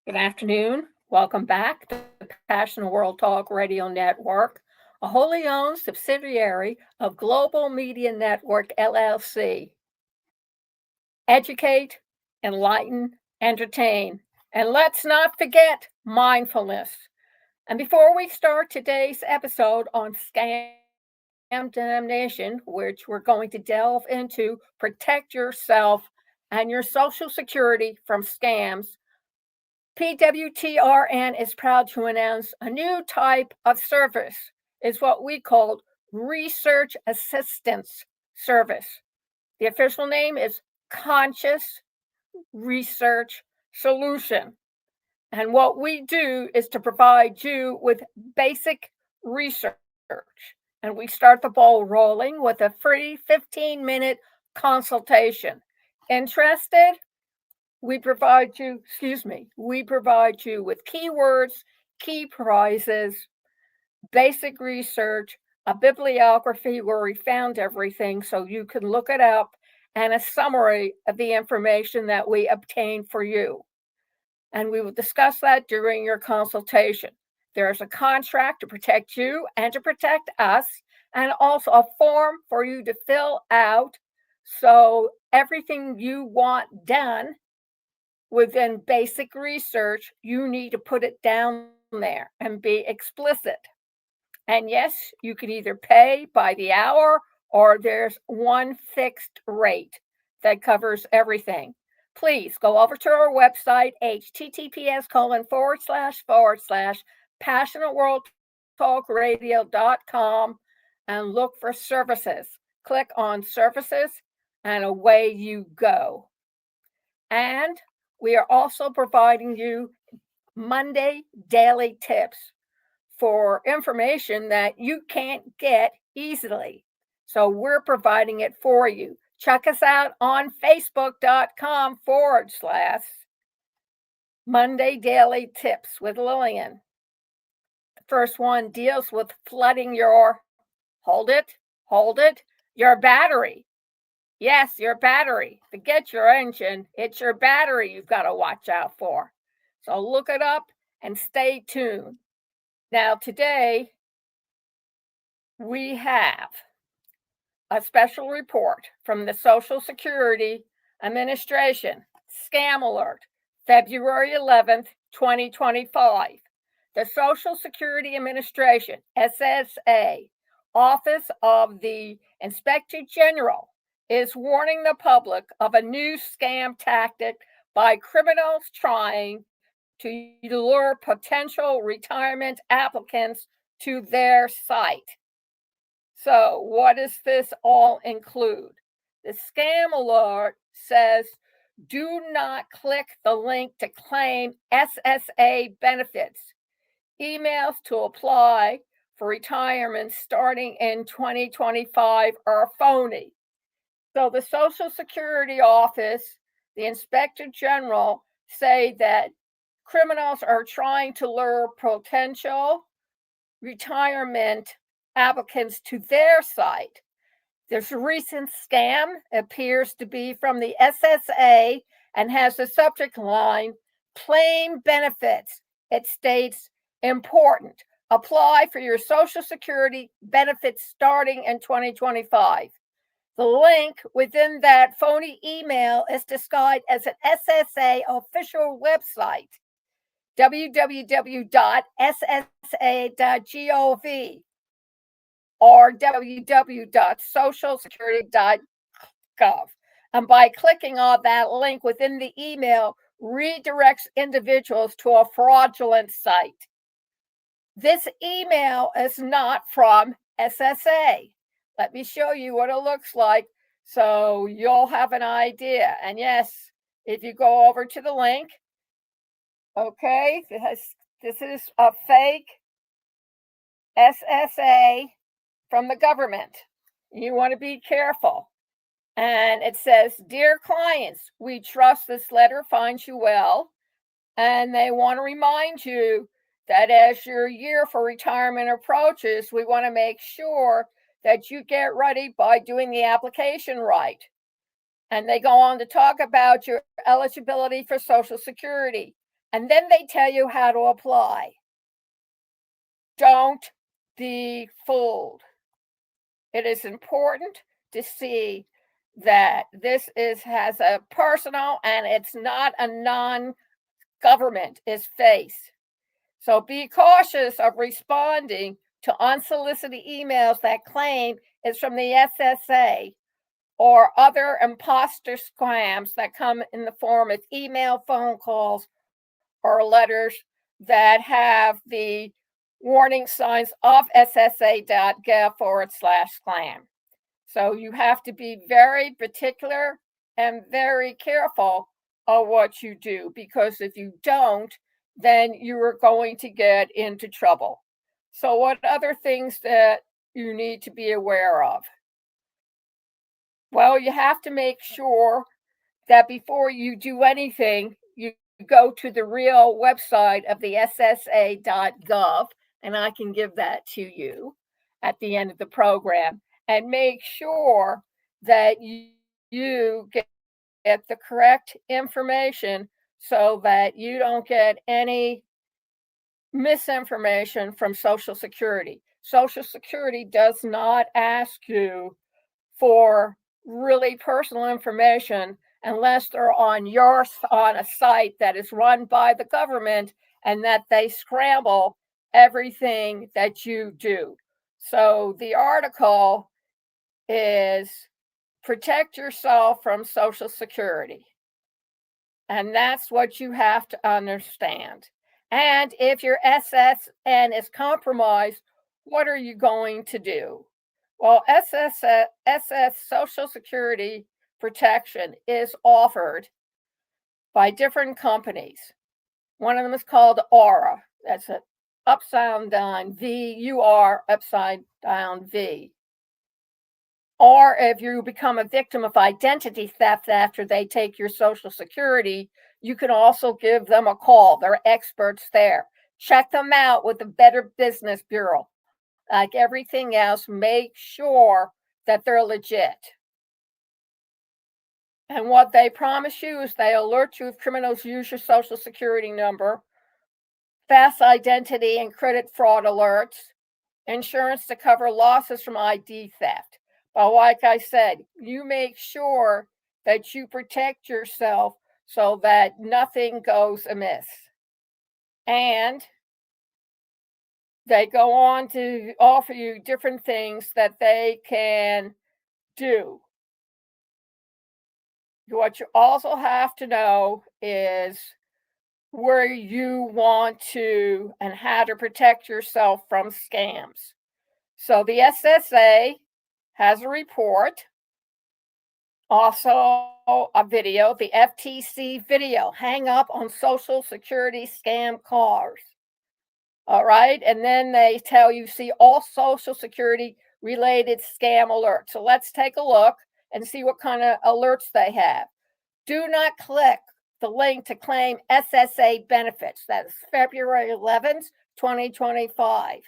Good afternoon. Welcome back to the Passionate World Talk Radio Network, a wholly owned subsidiary of Global Media Network LLC. Educate, enlighten, entertain, and let's not forget mindfulness. And before we start today's episode on Scam DamNation, which we're going to delve into protect yourself and your social security from scams, pwtrn is proud to announce a new type of service. It's what we call research assistance service. The official name is Conscious Research Solution. And what we do is to provide you with basic research. And we start the ball rolling with a free 15-minute consultation. Interested? We provide you with keywords, key prizes, basic research, a bibliography where we found everything so you can look it up, and a summary of the information that we obtain for you. And we will discuss that during your consultation. There's a contract to protect you and to protect us, and also a form for you to fill out. So everything you want done within basic research, you need to put it down there and be explicit. And yes, you can either pay by the hour or there's one fixed rate that covers everything. Please go over to our website, https:// passionateworldtalkradio.com, and look for services. Click on services and away you go. And we are also providing you Monday daily tips for information that you can't get easily. So we're providing it for you. Check us out on facebook.com/Monday Daily Tips with Lillian. The first one deals with flooding hold it, your battery. Yes, your battery. Forget your engine. It's your battery you've got to watch out for. So look it up and stay tuned. Now, today we have a special report from the Social Security Administration, Scam Alert, February 11th, 2025. The Social Security Administration, SSA, Office of the Inspector General, is warning the public of a new scam tactic by criminals trying to lure potential retirement applicants to their site. So, what does this all include? The scam alert says do not click the link to claim SSA benefits. Emails to apply for retirement starting in 2025 are phony. So the Social Security Office, the Inspector General, say that criminals are trying to lure potential retirement applicants to their site. This recent scam appears to be from the SSA and has the subject line, claim benefits. It states, important, apply for your Social Security benefits starting in 2025. The link within that phony email is described as an SSA official website, www.ssa.gov or www.socialsecurity.gov. And by clicking on that link within the email, redirects individuals to a fraudulent site. This email is not from SSA. Let me show you what it looks like so you'll have an idea. And yes, if you go over to the link, okay, this is a fake SSA from the government. You want to be careful. And it says, dear clients, we trust this letter finds you well. And they want to remind you that as your year for retirement approaches, we want to make sure that you get ready by doing the application right. And they go on to talk about your eligibility for Social Security And then they tell you how to apply. Don't be fooled. It is important to see that this has a personal and it's not a non-government is face. So be cautious of responding to unsolicited emails that claim it's from the SSA or other imposter scams that come in the form of email, phone calls, or letters that have the warning signs of ssa.gov/scam. So you have to be very particular and very careful of what you do, because if you don't, then you are going to get into trouble. So what other things that you need to be aware of? Well, you have to make sure that before you do anything, you go to the real website of the ssa.gov, and I can give that to you at the end of the program, and make sure that you get the correct information so that you don't get any misinformation from Social Security. Social Security does not ask you for really personal information unless they're on a site that is run by the government and that they scramble everything that you do. So the article is protect yourself from Social Security. And that's what you have to understand. And if your SSN is compromised, what are you going to do? Well, SS Social Security protection is offered by different companies. One of them is called Aura. That's an upside down V, UR, upside down V. Or if you become a victim of identity theft after they take your Social Security, you can also give them a call. They're experts there. Check them out with the Better Business Bureau. Like everything else, make sure that they're legit. And what they promise you is they alert you if criminals use your Social Security number, fast identity and credit fraud alerts, insurance to cover losses from ID theft. But like I said, you make sure that you protect yourself so that nothing goes amiss. And they go on to offer you different things that they can do. What you also have to know is where you want to and how to protect yourself from scams. So the SSA has a report, also a video, the FTC video, hang up on Social Security scam callers. All right. And then they tell you, see all Social Security related scam alerts. So let's take a look and see what kind of alerts they have. Do not click the link to claim SSA benefits. That's February 11th, 2025.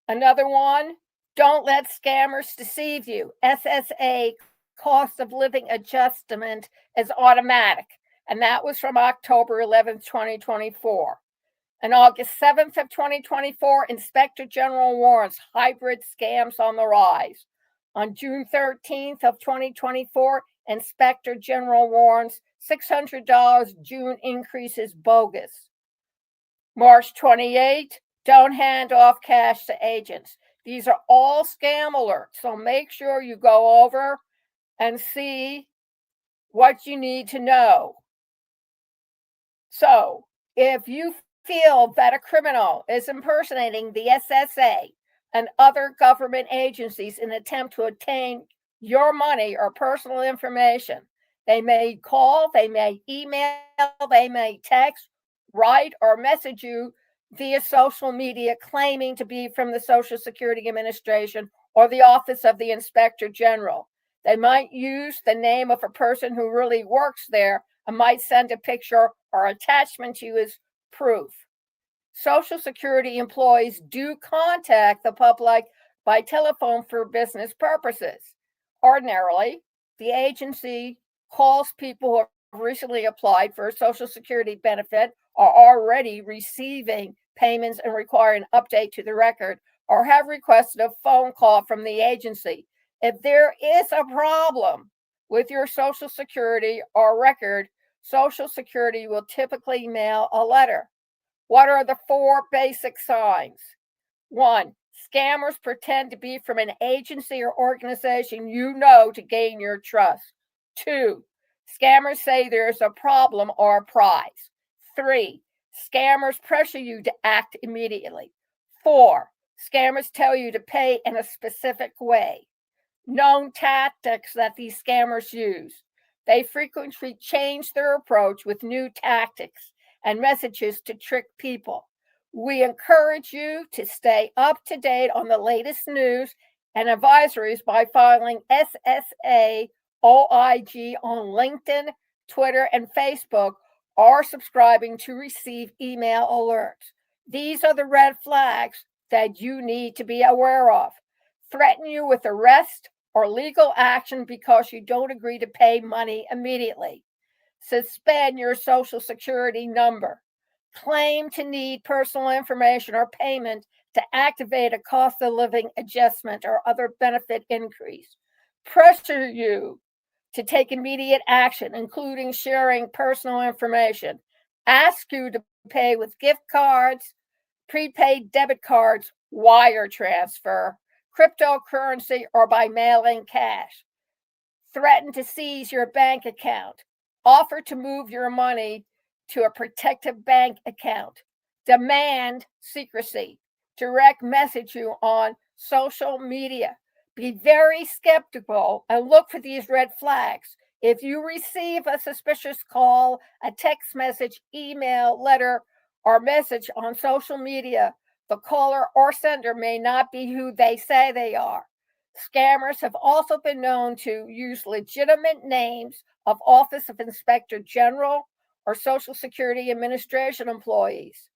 Another one, don't let scammers deceive you. SSA cost of living adjustment is automatic. And that was from October 11th, 2024. And August 7th of 2024, Inspector General warns hybrid scams on the rise. On June 13th of 2024, Inspector General warns $600 June increase is bogus. March 28th, don't hand off cash to agents. These are all scam alerts. So make sure you go over and see what you need to know. So if you feel that a criminal is impersonating the SSA and other government agencies in an attempt to obtain your money or personal information, they may call, they may email, they may text, write, or message you via social media claiming to be from the Social Security Administration or the Office of the Inspector General. They might use the name of a person who really works there and might send a picture or attachment to you as proof. Social Security employees do contact the public by telephone for business purposes. Ordinarily, the agency calls people who are recently applied for a Social Security benefit are already receiving payments and require an update to the record, or have requested a phone call from the agency. If there is a problem with your Social Security or record, Social Security will typically mail a letter. What are the 4 basic signs? 1. Scammers pretend to be from an agency or organization you know to gain your trust. 2. Scammers say there's a problem or a prize. 3. Scammers pressure you to act immediately. 4. Scammers tell you to pay in a specific way. Known tactics that these scammers use. They frequently change their approach with new tactics and messages to trick people. We encourage you to stay up to date on the latest news and advisories by following SSA OIG on LinkedIn, Twitter, and Facebook, or subscribing to receive email alerts. These are the red flags that you need to be aware of. Threaten you with arrest or legal action because you don't agree to pay money immediately. Suspend your Social Security number. Claim to need personal information or payment to activate a cost of living adjustment or other benefit increase. Pressure you to take immediate action, including sharing personal information. Ask you to pay with gift cards, prepaid debit cards, wire transfer, cryptocurrency, or by mailing cash. Threaten to seize your bank account. Offer to move your money to a protected bank account. Demand secrecy. Direct message you on social media. Be very skeptical and look for these red flags. If you receive a suspicious call, a text message, email, letter, or message on social media, the caller or sender may not be who they say they are. Scammers have also been known to use legitimate names of Office of Inspector General or Social Security Administration employees,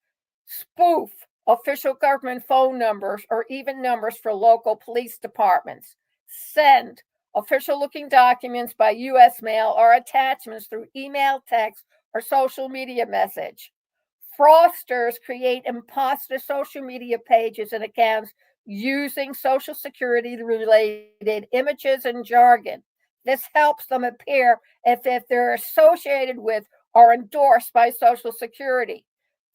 spoof official government phone numbers or even numbers for local police departments, send official looking documents by U.S. mail or attachments through email, text, or social media message. Fraudsters create imposter social media pages and accounts using Social Security related images and jargon. This helps them appear as if they're associated with or endorsed by Social Security.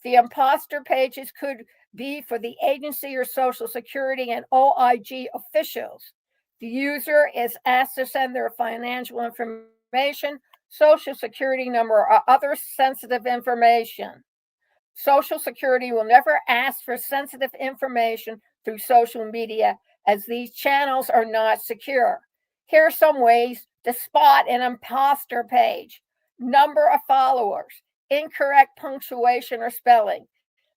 The imposter pages could be for the agency or Social Security and OIG officials. The user is asked to send their financial information, Social Security number, or other sensitive information. Social Security will never ask for sensitive information through social media, as these channels are not secure. Here are some ways to spot an imposter page: number of followers, incorrect punctuation or spelling,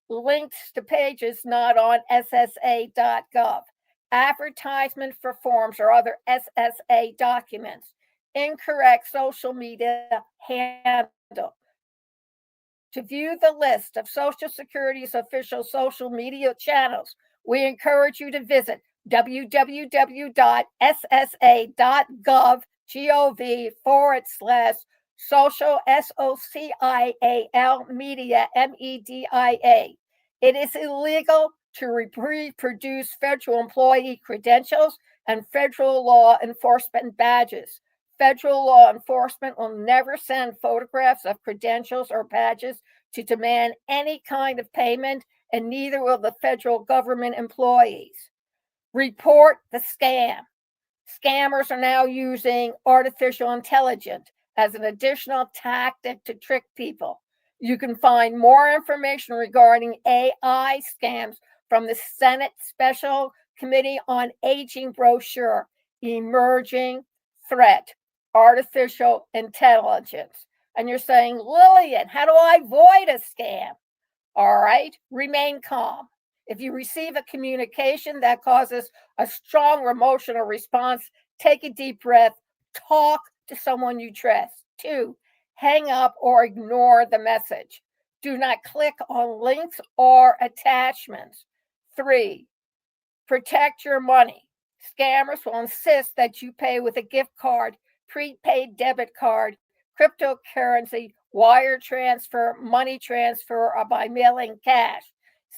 links to pages not on SSA.gov, advertisement for forms or other SSA documents, incorrect social media handle. To view the list of Social Security's official social media channels, we encourage you to visit www.ssa.gov/social SOCIAL media MEDIA. It is illegal to reproduce federal employee credentials and federal law enforcement badges. Federal law enforcement will never send photographs of credentials or badges to demand any kind of payment, and neither will the federal government employees. Report the scam. Scammers are now using artificial intelligence as an additional tactic to trick people. You can find more information regarding AI scams from the Senate Special Committee on Aging brochure, Emerging Threat, Artificial Intelligence. And you're saying, Lillian, how do I avoid a scam? All right, remain calm. If you receive a communication that causes a strong emotional response, take a deep breath, talk to someone you trust. 2, hang up or ignore the message. Do not click on links or attachments. 3, protect your money. Scammers will insist that you pay with a gift card, prepaid debit card, cryptocurrency, wire transfer, money transfer, or by mailing cash.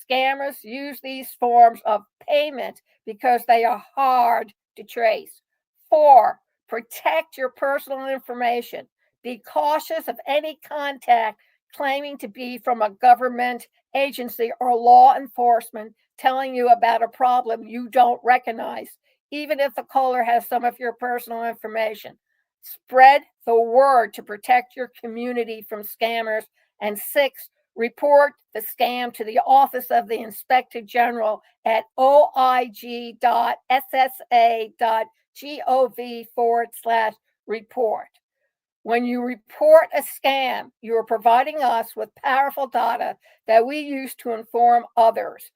Scammers use these forms of payment because they are hard to trace. 4. Protect your personal information. Be cautious of any contact claiming to be from a government agency or law enforcement telling you about a problem you don't recognize, even if the caller has some of your personal information. Spread the word to protect your community from scammers. And 6, report the scam to the Office of the Inspector General at oig.ssa.gov/report. When you report a scam, you are providing us with powerful data that we use to inform others,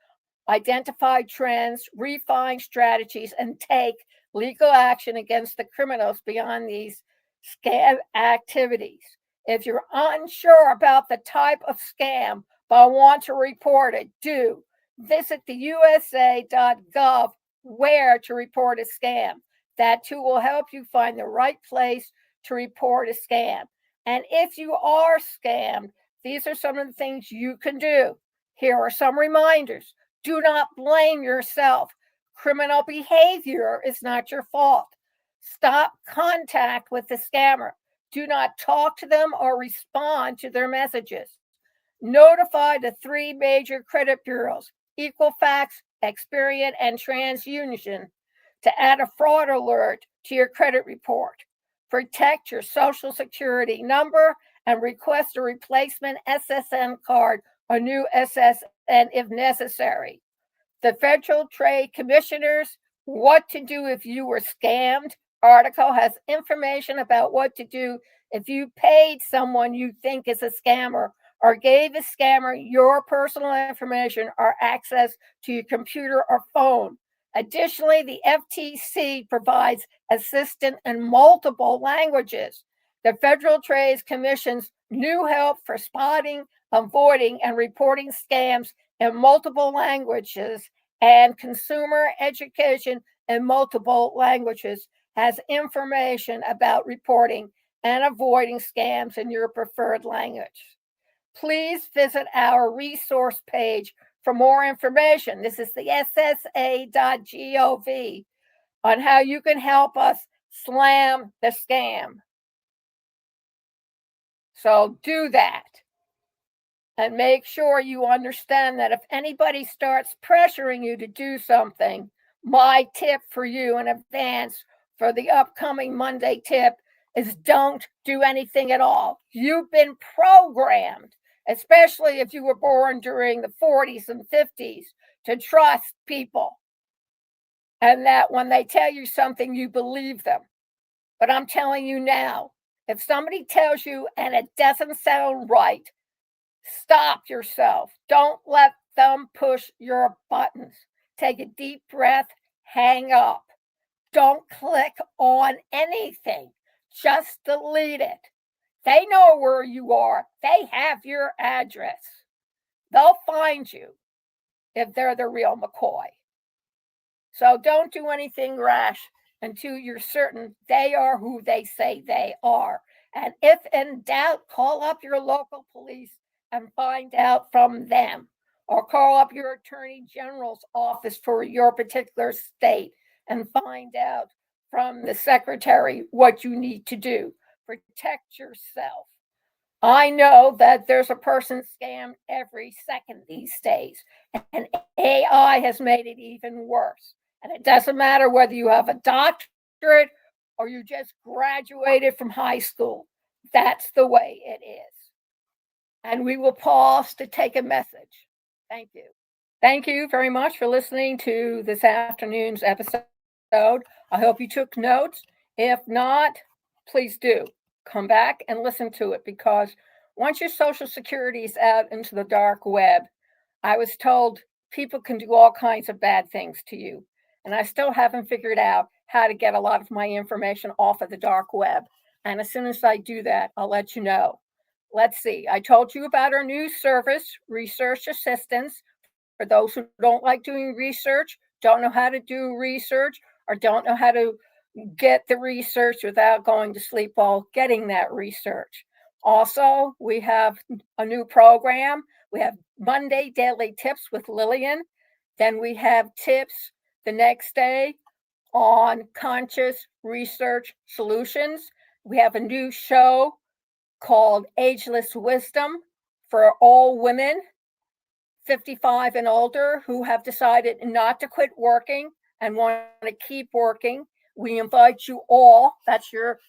identify trends, refine strategies, and take legal action against the criminals beyond these scam activities. If you're unsure about the type of scam but want to report it, do visit the USA.gov where to report a scam. That too will help you find the right place to report a scam. And if you are scammed, these are some of the things you can do. Here are some reminders. Do not blame yourself. Criminal behavior is not your fault. Stop contact with the scammer. Do not talk to them or respond to their messages. Notify the 3 major credit bureaus, Equifax, Experian, and TransUnion, to add a fraud alert to your credit report. Protect your Social Security number and request a replacement SSN card or new SSN if necessary. The Federal Trade Commissioner's What to Do If You Were Scammed article has information about what to do if you paid someone you think is a scammer or gave a scammer your personal information or access to your computer or phone. Additionally, the FTC provides assistance in multiple languages. The Federal Trade Commission's new help for spotting, avoiding, and reporting scams in multiple languages and consumer education in multiple languages has information about reporting and avoiding scams in your preferred language. Please visit our resource page for more information. This is the ssa.gov on how you can help us slam the scam. So do that. And make sure you understand that if anybody starts pressuring you to do something, my tip for you in advance for the upcoming Monday tip is don't do anything at all. You've been programmed, especially if you were born during the 40s and 50s, to trust people. And that when they tell you something, you believe them. But I'm telling you now, if somebody tells you and it doesn't sound right, stop yourself. Don't let them push your buttons. Take a deep breath, hang up. Don't click on anything. Just delete it. They know where you are. They have your address. They'll find you if they're the real McCoy. So don't do anything rash until you're certain they are who they say they are. And if in doubt, call up your local police and find out from them, or call up your attorney general's office for your particular state and find out from the secretary what you need to do. Protect yourself. I know that there's a person scammed every second these days, and AI has made it even worse. And it doesn't matter whether you have a doctorate or you just graduated from high school. That's the way it is. And we will pause to take a message. Thank you. Thank you very much for listening to this afternoon's episode. I hope you took notes. If not, please do come back and listen to it, because once your Social Security is out into the dark web, I was told people can do all kinds of bad things to you. And I still haven't figured out how to get a lot of my information off of the dark web. And as soon as I do that, I'll let you know. Let's see. I told you about our new service, Research Assistance, for those who don't like doing research, don't know how to do research, or don't know how to get the research without going to sleep while getting that research. Also, we have a new program. We have Monday Daily Tips with Lillian. Then we have tips the next day on conscious research solutions. We have a new show called Ageless Wisdom for all women 55 and older who have decided not to quit working and want to keep working. We invite you all, that's your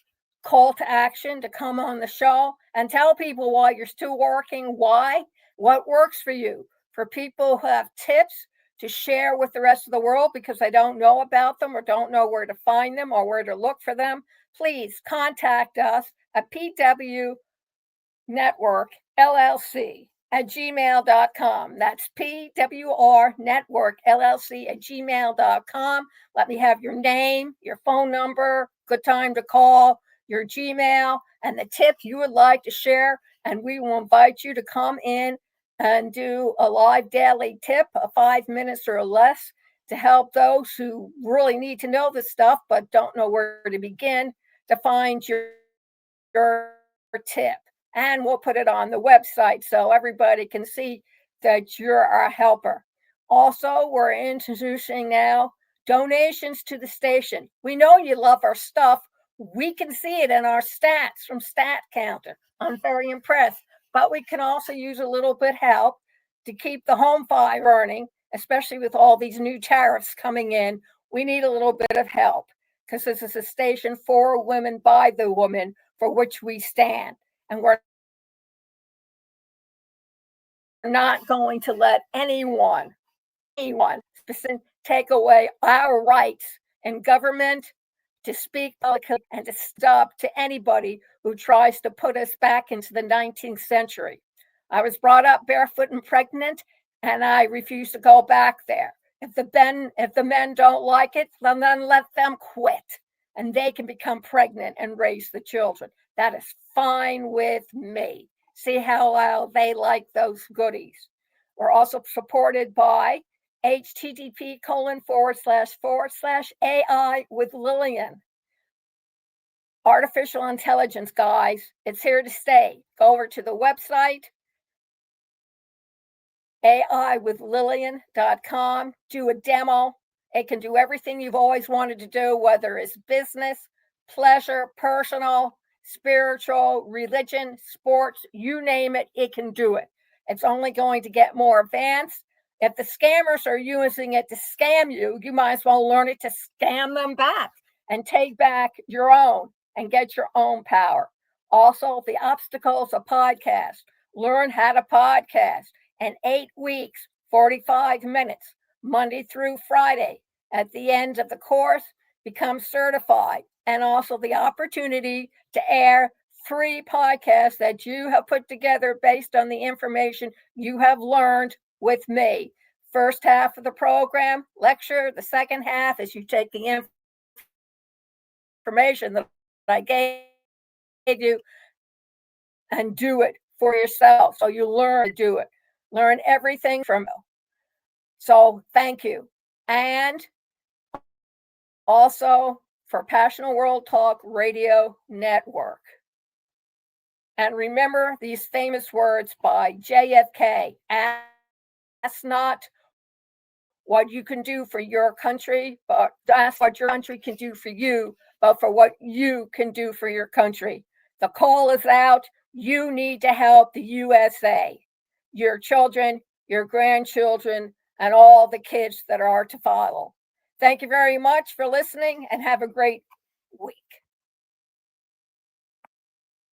call to action, to come on the show and tell people why you're still working, why, what works for you. For people who have tips to share with the rest of the world because they don't know about them or don't know where to find them or where to look for them, please contact us at pwtrn Network LLC at gmail.com. That's PWR Network LLC at gmail.com. Let me have your name, your phone number, good time to call, your Gmail, and the tip you would like to share. And we will invite you to come in and do a live daily tip of 5 minutes or less to help those who really need to know this stuff but don't know where to begin to find your tip. And we'll put it on the website so everybody can see that you're our helper. Also, we're introducing now donations to the station. We know you love our stuff. We can see it in our stats from Stat Counter. I'm very impressed. But we can also use a little bit help to keep the home fire burning, especially with all these new tariffs coming in. We need a little bit of help because this is a station for women by the woman for which we stand. And we're not going to let anyone take away our rights in government to speak publicly and to stop to anybody who tries to put us back into the 19th century. I was brought up barefoot and pregnant, and I refuse to go back there. If the men don't like it, then let them quit, and they can become pregnant and raise the children. That is fine with me. See how well they like those goodies. We're also supported by http:// with Lillian. Artificial intelligence, guys, it's here to stay. Go over to the website, aiwithlillian.com, do a demo. It can do everything you've always wanted to do, whether it's business, pleasure, personal, spiritual, religion, sports, you name it, it can do it. It's only going to get more advanced. If the scammers are using it to scam you, you might as well learn it to scam them back and take back your own and get your own power. Also, the obstacles of podcast. Learn how to podcast in 8 weeks, 45 minutes, Monday through Friday. At the end of the course, become certified, and also the opportunity to air 3 podcasts that you have put together based on the information you have learned with me. First half of the program, lecture. The second half is you take the information that I gave you and do it for yourself. So you learn to do it. Learn everything from you. So thank you. And also for Passionate World Talk Radio Network. And remember these famous words by JFK. Ask not what you can do for your country, but ask what your country can do for you, but for what you can do for your country. The call is out. You need to help the USA, your children, your grandchildren, and all the kids that are to follow. Thank you very much for listening and have a great week.